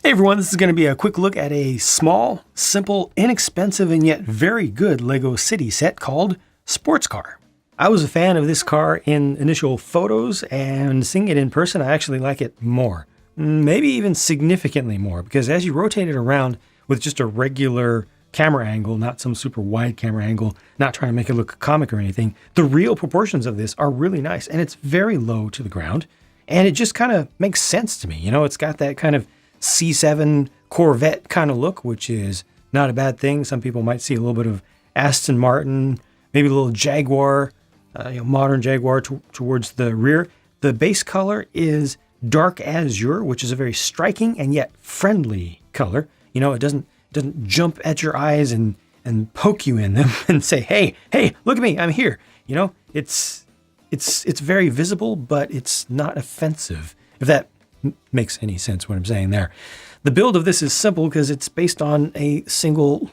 Hey everyone, this is going to be a quick look at a small, simple, inexpensive, and yet very good LEGO City set called Sports Car. I was a fan of this car in initial photos, and seeing it in person, I actually like it more. Maybe even significantly more, because as you rotate it around with just a regular camera angle, not some super wide camera angle, not trying to make it look comic or anything, the real proportions of this are really nice, and it's very low to the ground, and it just kind of makes sense to me. You know, it's got that kind of C7 Corvette kind of look, which is not a bad thing. Some people might see a little bit of Aston Martin, maybe a little Jaguar, modern Jaguar towards the rear. The base color is dark azure, which is a very striking and yet friendly color. You know, it doesn't jump at your eyes and poke you in them and say, hey, look at me, I'm here. You know, it's very visible, but it's not offensive, if that makes any sense what I'm saying there. The build of this is simple because it's based on a single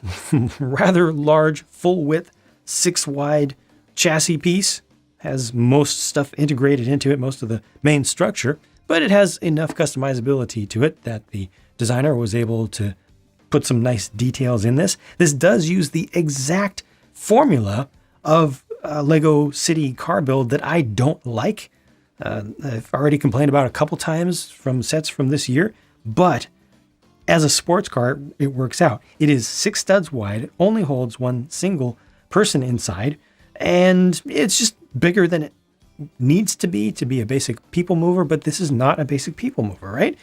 rather large full-width 6-wide chassis piece. Has most stuff integrated into it, most of the main structure, but it has enough customizability to it that the designer was able to put some nice details in this. This does use the exact formula of LEGO City car build that I don't like. I've already complained about a couple times from sets from this year, but as a sports car, it works out. It is 6 studs wide, it only holds one single person inside, and it's just bigger than it needs to be a basic people mover, but this is not a basic people mover, right?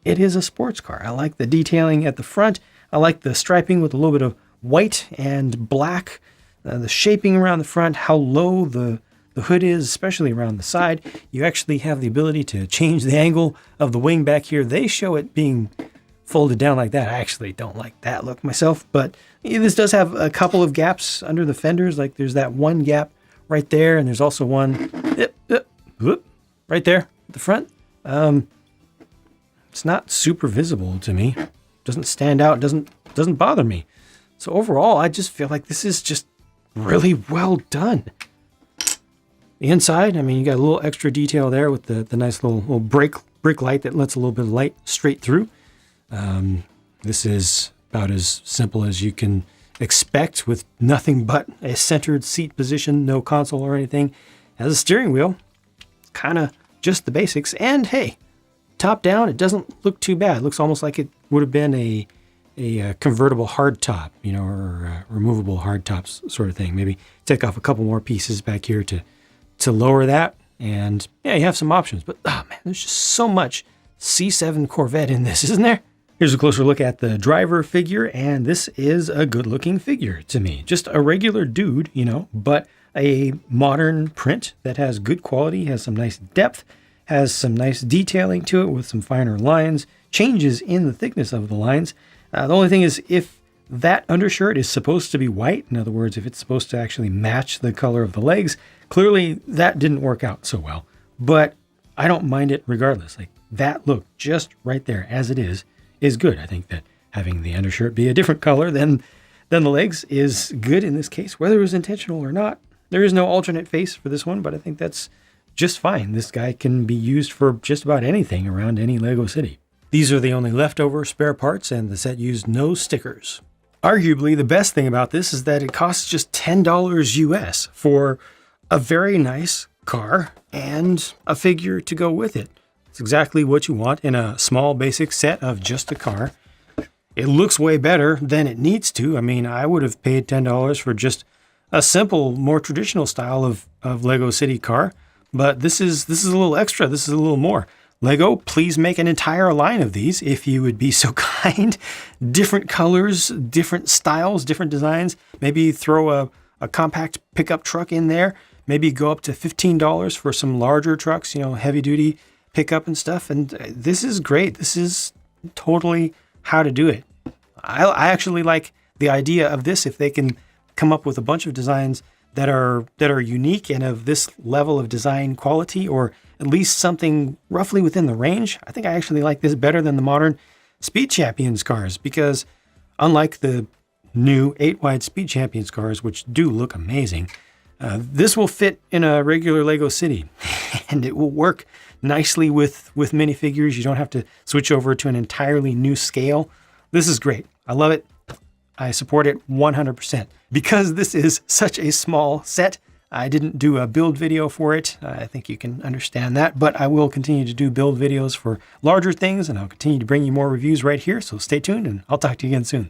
It is a sports car. I like the detailing at the front. I like the striping with a little bit of white and black, the shaping around the front, how low the hood is, especially around the side. You actually have the ability to change the angle of the wing back here. They show it being folded down like that. I actually don't like that look myself, but this does have a couple of gaps under the fenders. Like there's that one gap right there, and there's also one right there at the front. It's not super visible to me. Doesn't stand out, doesn't bother me. So overall, I just feel like this is just really well done. The inside, I mean, you got a little extra detail there with the nice little brick light that lets a little bit of light straight through. This is about as simple as you can expect, with nothing but a centered seat position, no console or anything. Has a steering wheel, kind of just the basics. And hey, top down, it doesn't look too bad. It looks almost like it would have been a convertible hardtop, you know, or removable hardtops sort of thing. Maybe take off a couple more pieces back here to lower that, and yeah, you have some options. But oh man, there's just so much C7 Corvette in this, isn't there? Here's a closer look at the driver figure, and this is a good-looking figure to me. Just a regular dude, you know, but a modern print that has good quality, has some nice depth, has some nice detailing to it with some finer lines, changes in the thickness of the lines. The only thing is, if that undershirt is supposed to be white, in other words, if it's supposed to actually match the color of the legs, clearly that didn't work out so well. But I don't mind it regardless. Like, that look just right there as it is good. I think that having the undershirt be a different color than the legs is good in this case, whether it was intentional or not. There is no alternate face for this one, but I think that's just fine. This guy can be used for just about anything around any LEGO City. These are the only leftover spare parts, and the set used no stickers. Arguably, the best thing about this is that it costs just $10 US for a very nice car and a figure to go with it. It's exactly what you want in a small basic set of just a car. It looks way better than it needs to. I mean, I would have paid $10 for just a simple, more traditional style of LEGO City car, but this is a little extra. This is a little more. LEGO, please make an entire line of these if you would be so kind. Different colors, different styles, different designs. Maybe throw a compact pickup truck in there. Maybe go up to $15 for some larger trucks, you know, heavy duty pickup and stuff. And this is great. This is totally how to do it. I actually like the idea of this. If they can come up with a bunch of designs that are unique and of this level of design quality, or at least something roughly within the range, I think I actually like this better than the modern Speed Champions cars, because unlike the new 8-wide Speed Champions cars, which do look amazing, This will fit in a regular Lego city, and it will work nicely with minifigures. You don't have to switch over to an entirely new scale. This is great. I love it. I support it 100%. Because this is such a small set, I didn't do a build video for it. I think you can understand that, but I will continue to do build videos for larger things, and I'll continue to bring you more reviews right here. So stay tuned, and I'll talk to you again soon.